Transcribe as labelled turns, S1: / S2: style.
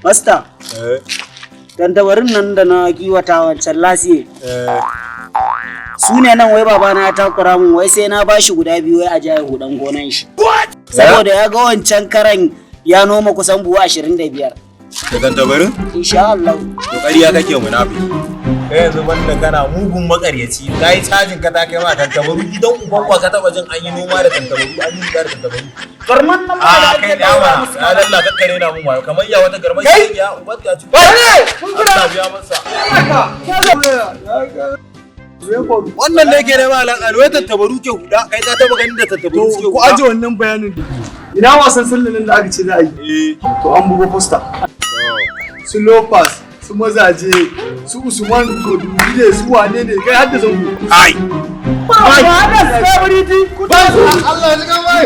S1: Masta. Tantabarin nan da na kiwata wancan lasiye. Su ne nan wai babana ya takura mun wai sai na bashi guda biyu wai a jaye hudan gonan shi. Saboda ya ga wancan karan ya noma kusan buhu 25.
S2: Da tantabarin?
S1: Insha Allah.
S2: To ƙarya kake munafi. Kai yanzu banda kana mugun makaryaci. Kai cajin ka ta kai ma tantabaru gidan uban kwa ka taba jin an yi noma da tantabaru, an yi da tantabaru.
S1: Garman nan ba da
S2: kai dama. Ya lalla kakkare na mun wayo kamar ya wata garman shi ya uban ta ci. Allah biya masa. Wannan ne ke da ma alwai tantabaru ke huda kai ka taba ganin da tantabaru suke huda.
S3: Ku aje wannan bayanin. Ina wasan sallan da aka ce za a yi. To an buga poster. Su Lopez, su Mazaje, su Usman Kodure, su wane ne kai har da zango.
S2: Ai.
S1: Ba da celebrity.
S3: Allah ya ga mai.